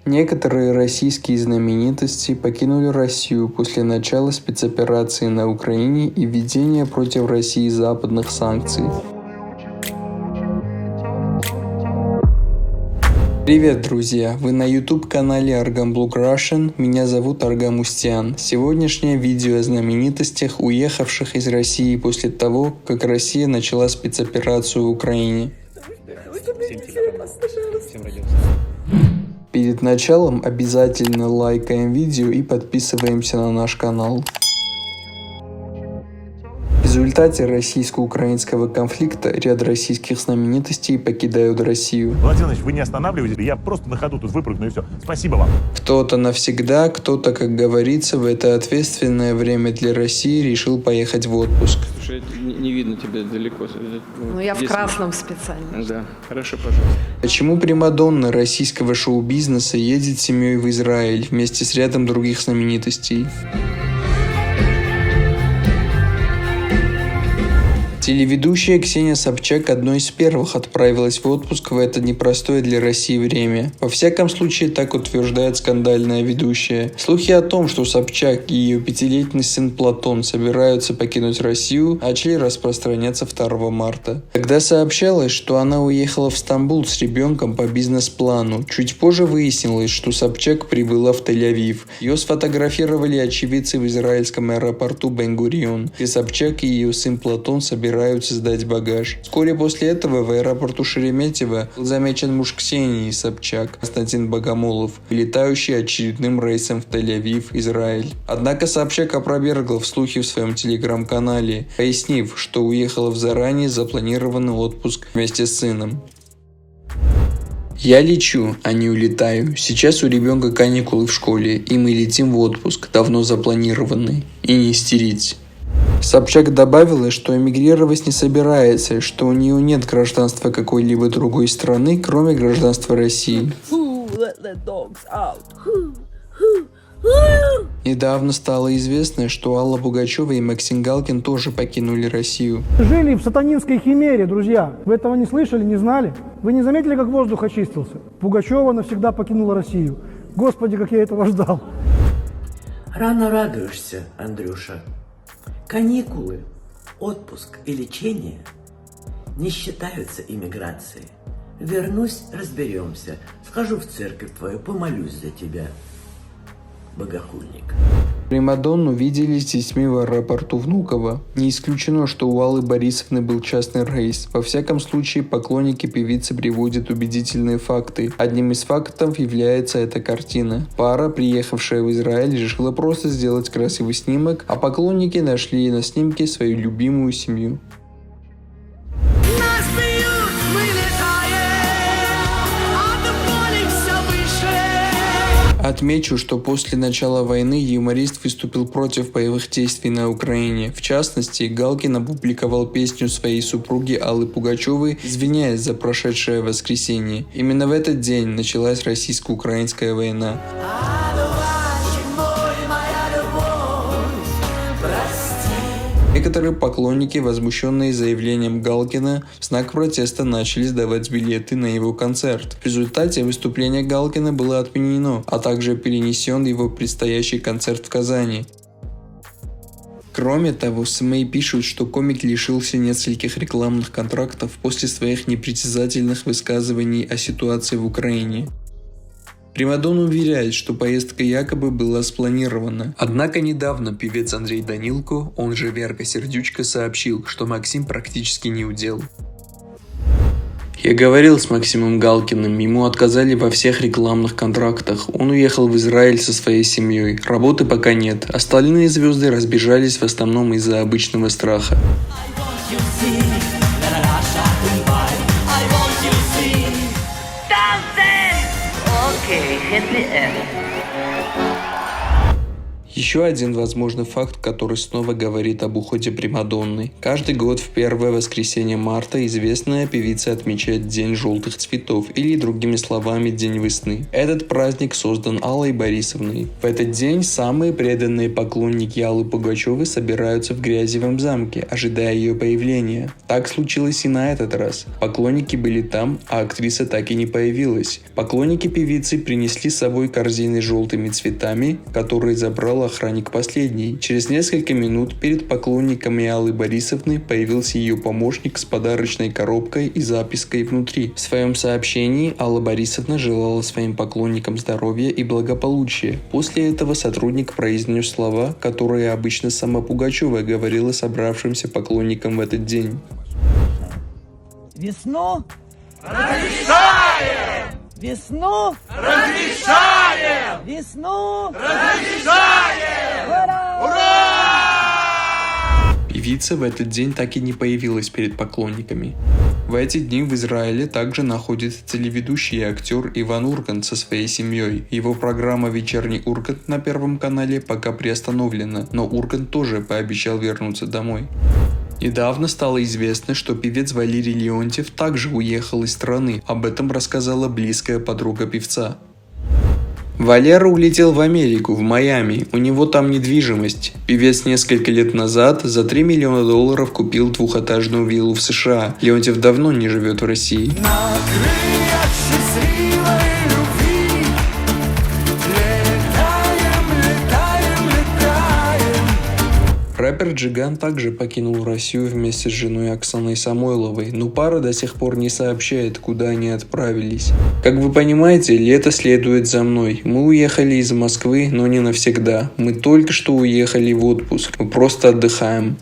Некоторые российские знаменитости покинули Россию после начала спецоперации на Украине и введения против России западных санкций. Привет, друзья! Вы на YouTube-канале Argam Blog Russian. Меня зовут Аргам Устьян. Сегодняшнее видео о знаменитостях, уехавших из России после того, как Россия начала спецоперацию в Украине. Перед началом обязательно лайкаем видео и подписываемся на наш канал. В результате российско-украинского конфликта ряд российских знаменитостей покидают Россию. Владимир Ильич, вы не останавливаетесь, я просто на ходу тут выпрыгну и все. Спасибо вам. Кто-то навсегда, кто-то, как говорится, в это ответственное время для России решил поехать в отпуск. Слушай, не видно тебя далеко. Ну, я в красном специально. Да, хорошо, пожалуйста. Почему примадонна российского шоу-бизнеса едет с семьей в Израиль вместе с рядом других знаменитостей? Телеведущая Ксения Собчак одной из первых отправилась в отпуск в это непростое для России время. Во всяком случае, так утверждает скандальная ведущая. Слухи о том, что Собчак и ее пятилетний сын Платон собираются покинуть Россию, начали распространяться 2 марта. Тогда сообщалось, что она уехала в Стамбул с ребенком по бизнес-плану. Чуть позже выяснилось, что Собчак прибыла в Тель-Авив. Ее сфотографировали очевидцы в израильском аэропорту Бен-Гурион, где Собчак и ее сын Платон собираются сдать багаж. Вскоре после этого в аэропорту Шереметьево был замечен муж Ксении Собчак, Константин Богомолов, вылетающий очередным рейсом в Тель-Авив, Израиль. Однако Собчак опровергла слухи в своем телеграм-канале, пояснив, что уехала в заранее запланированный отпуск вместе с сыном. Я лечу, а не улетаю. Сейчас у ребенка каникулы в школе, и мы летим в отпуск, давно запланированный. И не истерить. Собчак добавила, что эмигрировать не собирается, что у нее нет гражданства какой-либо другой страны, кроме гражданства России. Недавно стало известно, что Алла Пугачева и Максим Галкин тоже покинули Россию. Жили в сатанинской химере, друзья. Вы этого не слышали, не знали? Вы не заметили, как воздух очистился? Пугачева навсегда покинула Россию. Господи, как я этого ждал. Рано радуешься, Андрюша. Каникулы, отпуск и лечение не считаются иммиграцией. Вернусь, разберемся. Схожу в церковь твою, помолюсь за тебя, богохульник. Примадонну видели с детьми в аэропорту Внуково. Не исключено, что у Аллы Борисовны был частный рейс. Во всяком случае, поклонники певицы приводят убедительные факты. Одним из фактов является эта картина. Пара, приехавшая в Израиль, решила просто сделать красивый снимок, а поклонники нашли на снимке свою любимую семью. Отмечу, что после начала войны юморист выступил против боевых действий на Украине. В частности, Галкин опубликовал песню своей супруги Аллы Пугачевой, извиняясь за прошедшее воскресенье. Именно в этот день началась российско-украинская война. Некоторые поклонники, возмущенные заявлением Галкина, в знак протеста начали сдавать билеты на его концерт. В результате выступление Галкина было отменено, а также перенесен его предстоящий концерт в Казани. Кроме того, СМИ пишут, что комик лишился нескольких рекламных контрактов после своих непритязательных высказываний о ситуации в Украине. Примадонна уверяет, что поездка якобы была спланирована. Однако недавно певец Андрей Данилко, он же Верка Сердючка, сообщил, что Максим практически не удел. Я говорил с Максимом Галкиным, ему отказали во всех рекламных контрактах. Он уехал в Израиль со своей семьей. Работы пока нет. Остальные звезды разбежались в основном из-за обычного страха. Еще один возможный факт, который снова говорит об уходе примадонны. Каждый год в первое воскресенье марта известная певица отмечает День желтых цветов, или другими словами День весны. Этот праздник создан Аллой Борисовной. В этот день самые преданные поклонники Аллы Пугачевой собираются в Грязевом замке, ожидая ее появления. Так случилось и на этот раз. Поклонники были там, а актриса так и не появилась. Поклонники певицы принесли с собой корзины с желтыми цветами, которые забрал охранник последний. Через несколько минут перед поклонниками Аллы Борисовны появился ее помощник с подарочной коробкой и запиской внутри. В своем сообщении Алла Борисовна желала своим поклонникам здоровья и благополучия. После этого сотрудник произнес слова, которые обычно сама Пугачева говорила собравшимся поклонникам в этот день. Весну разрешаем! Весну разрешаем! Весну разрешаем! Ура! Певица в этот день так и не появилась перед поклонниками. В эти дни в Израиле также находится телеведущий и актер Иван Ургант со своей семьей. Его программа «Вечерний Ургант» на Первом канале пока приостановлена, но Ургант тоже пообещал вернуться домой. Недавно стало известно, что певец Валерий Леонтьев также уехал из страны. Об этом рассказала близкая подруга певца. Валера улетел в Америку, в Майами. У него там недвижимость. Певец несколько лет назад за $3 миллиона купил двухэтажную виллу в США. Леонтьев давно не живет в России. Рэпер Джиган также покинул Россию вместе с женой Оксаной Самойловой, но пара до сих пор не сообщает, куда они отправились. Как вы понимаете, лето следует за мной. Мы уехали из Москвы, но не навсегда. Мы только что уехали в отпуск. Мы просто отдыхаем.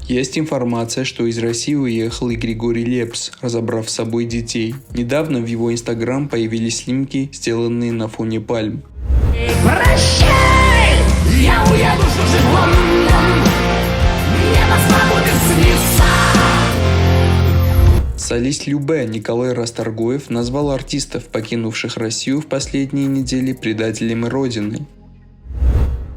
Есть информация, что из России уехал и Григорий Лепс, разобрав с собой детей. Недавно в его инстаграм появились снимки, сделанные на фоне пальм. Прощай, я уеду в чужим Лондон, небо свободы снится. Солист Любэ Николай Расторгуев назвал артистов, покинувших Россию в последние недели, предателями Родины.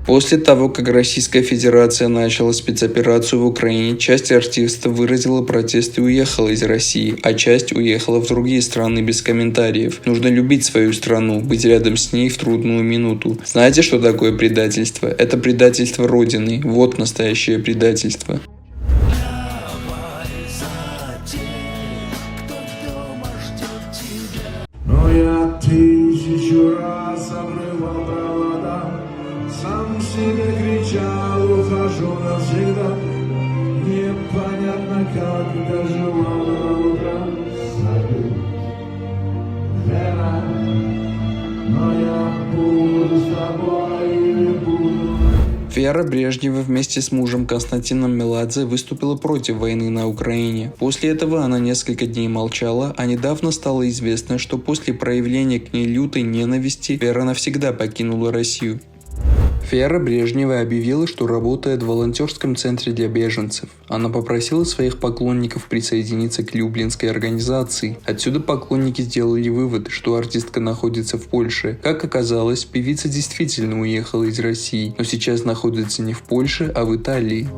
После того, как Российская Федерация начала спецоперацию в Украине, часть артистов выразила протест и уехала из России, а часть уехала в другие страны без комментариев. Нужно любить свою страну, быть рядом с ней в трудную минуту. Знаете, что такое предательство? Это предательство Родины. Вот настоящее предательство. Но я тысячу раз обрывал провода, сам себе кричал, ухожу навсегда. Непонятно, как доживал до утра. Салют, Лера, но я буду с тобой и не буду. Вера Брежнева вместе с мужем Константином Меладзе выступила против войны на Украине. После этого она несколько дней молчала, а недавно стало известно, что после проявления к ней лютой ненависти Вера навсегда покинула Россию. Вера Брежнева объявила, что работает в волонтерском центре для беженцев. Она попросила своих поклонников присоединиться к Люблинской организации. Отсюда поклонники сделали вывод, что артистка находится в Польше. Как оказалось, певица действительно уехала из России, но сейчас находится не в Польше, а в Италии.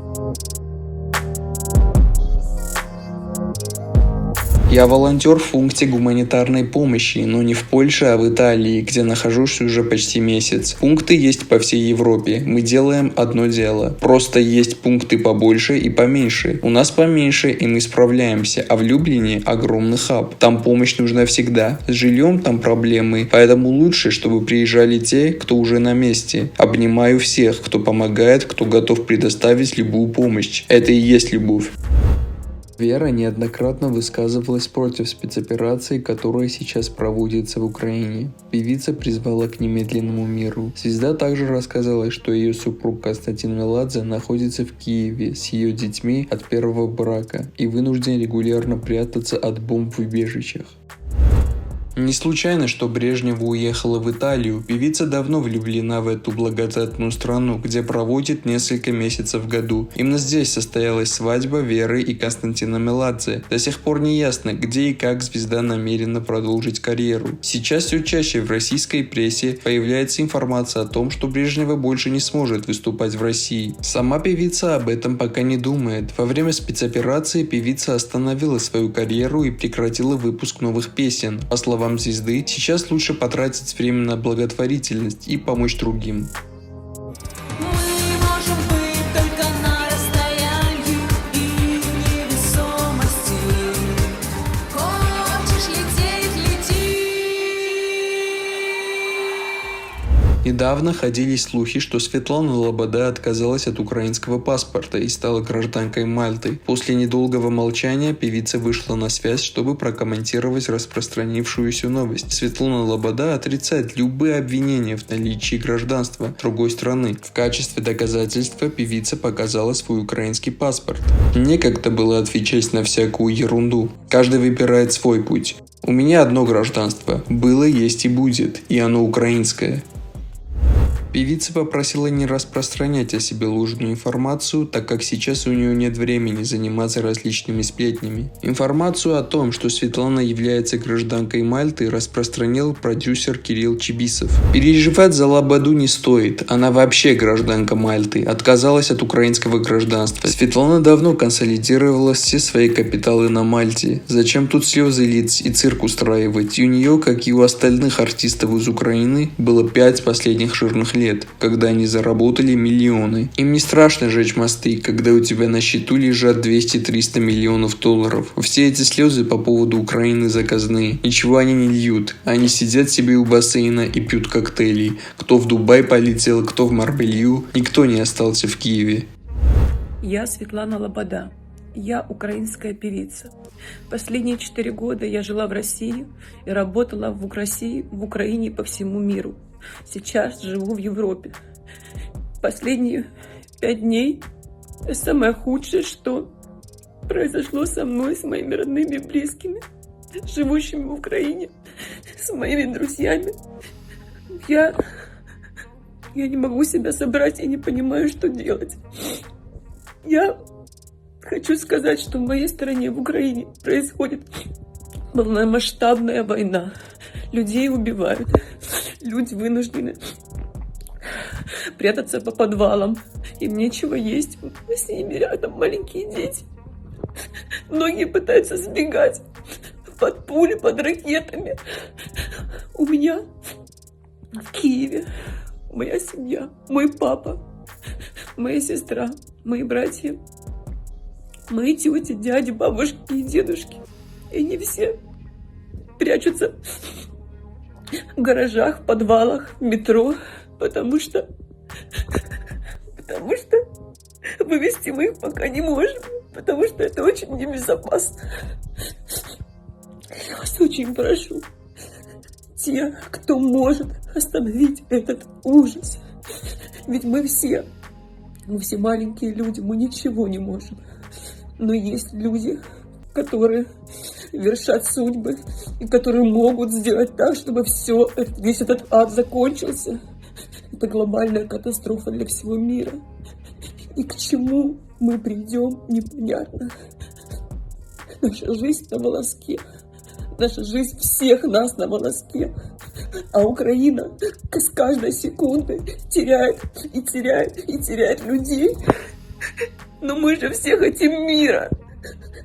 Я волонтер в пункте гуманитарной помощи, но не в Польше, а в Италии, где нахожусь уже почти месяц. Пункты есть по всей Европе. Мы делаем одно дело. Просто есть пункты побольше и поменьше. У нас поменьше, и мы справляемся, а в Люблине огромный хаб. Там помощь нужна всегда. С жильем там проблемы, поэтому лучше, чтобы приезжали те, кто уже на месте. Обнимаю всех, кто помогает, кто готов предоставить любую помощь. Это и есть любовь. Вера неоднократно высказывалась против спецоперации, которая сейчас проводится в Украине. Певица призвала к немедленному миру. Звезда также рассказала, что ее супруг Константин Меладзе находится в Киеве с ее детьми от первого брака и вынужден регулярно прятаться от бомб в убежищах. Не случайно, что Брежнева уехала в Италию. Певица давно влюблена в эту благодатную страну, где проводит несколько месяцев в году. Именно здесь состоялась свадьба Веры и Константина Меладзе. До сих пор не ясно, где и как звезда намерена продолжить карьеру. Сейчас все чаще в российской прессе появляется информация о том, что Брежнева больше не сможет выступать в России. Сама певица об этом пока не думает. Во время спецоперации певица остановила свою карьеру и прекратила выпуск новых песен. По словам звезды, сейчас лучше потратить время на благотворительность и помочь другим. Недавно ходили слухи, что Светлана Лобода отказалась от украинского паспорта и стала гражданкой Мальты. После недолгого молчания певица вышла на связь, чтобы прокомментировать распространившуюся новость. Светлана Лобода отрицает любые обвинения в наличии гражданства другой страны. В качестве доказательства певица показала свой украинский паспорт. Некогда было отвечать на всякую ерунду. Каждый выбирает свой путь. У меня одно гражданство. Было, есть и будет. И оно украинское. Певица попросила не распространять о себе ложную информацию, так как сейчас у нее нет времени заниматься различными сплетнями. Информацию о том, что Светлана является гражданкой Мальты, распространил продюсер Кирилл Чибисов. Переживать за Лободу не стоит, она вообще гражданка Мальты, отказалась от украинского гражданства. Светлана давно консолидировала все свои капиталы на Мальте. Зачем тут слезы лить и цирк устраивать? И у нее, как и у остальных артистов из Украины, было 5 последних жирных лет, когда они заработали миллионы. Им не страшно жечь мосты, когда у тебя на счету лежат 200-300 миллионов долларов. Все эти слезы по поводу Украины заказные. Ничего они не льют. Они сидят себе у бассейна и пьют коктейли. Кто в Дубай полетел, кто в Марбелью. Никто не остался в Киеве. Я Светлана Лобода. Я украинская певица. Последние 4 года я жила в России и работала в Украине и по всему миру. Сейчас живу в Европе. Последние 5 дней самое худшее, что произошло со мной, с моими родными и близкими, живущими в Украине, с моими друзьями. Я не могу себя собрать и не понимаю, что делать. Я хочу сказать, что в моей стране, в Украине, происходит полномасштабная война. Людей убивают. Люди вынуждены прятаться по подвалам. Им нечего есть. С ними рядом маленькие дети. Многие пытаются сбегать под пули, под ракетами. У меня в Киеве моя семья, мой папа, моя сестра, мои братья, мои тети, дяди, бабушки и дедушки. И они все прячутся в гаражах, в подвалах, в метро, потому что вывести мы их пока не можем, потому что это очень небезопасно. Я вас очень прошу, те, кто может остановить этот ужас, ведь мы все маленькие люди, мы ничего не можем, но есть люди, которые вершат судьбы и которые могут сделать так, чтобы весь этот ад закончился. Это глобальная катастрофа для всего мира. И к чему мы придем, непонятно. Наша жизнь на волоске. Наша жизнь всех нас на волоске. А Украина с каждой секундой теряет и теряет и теряет людей. Но мы же все хотим мира.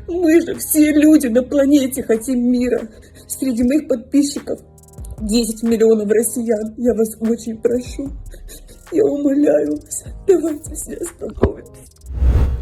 Мы же все люди на планете хотим мира. Среди моих подписчиков 10 миллионов россиян. Я вас очень прошу. Я умоляю вас, давайте все остановимся.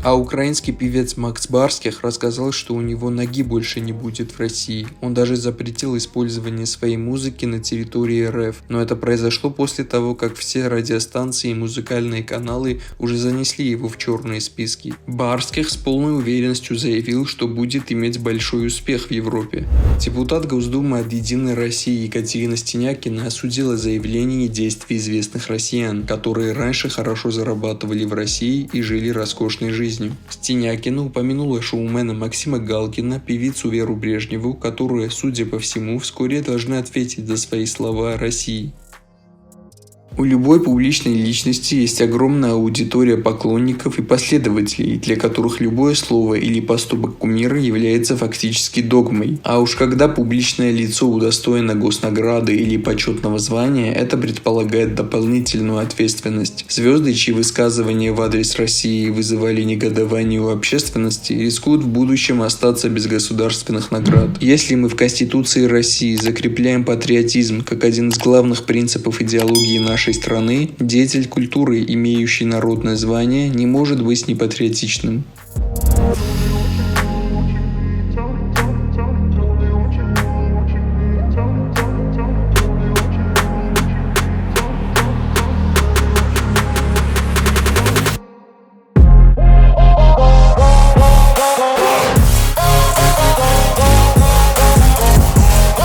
А украинский певец Макс Барских рассказал, что у него ноги больше не будет в России. Он даже запретил использование своей музыки на территории РФ. Но это произошло после того, как все радиостанции и музыкальные каналы уже занесли его в черные списки. Барских с полной уверенностью заявил, что будет иметь большой успех в Европе. Депутат Госдумы от «Единой России» Екатерина Стенякина осудила заявления и действия известных россиян, которые раньше хорошо зарабатывали в России и жили роскошной жизнью. Стенякина упомянула шоумена Максима Галкина, певицу Веру Брежневу, которые, судя по всему, вскоре должны ответить за свои слова о России. У любой публичной личности есть огромная аудитория поклонников и последователей, для которых любое слово или поступок кумира является фактически догмой. А уж когда публичное лицо удостоено госнаграды или почетного звания, это предполагает дополнительную ответственность. Звезды, чьи высказывания в адрес России вызывали негодование у общественности, рискуют в будущем остаться без государственных наград. Если мы в Конституции России закрепляем патриотизм как один из главных принципов идеологии нашей страны, деятель культуры, имеющий народное звание, не может быть непатриотичным.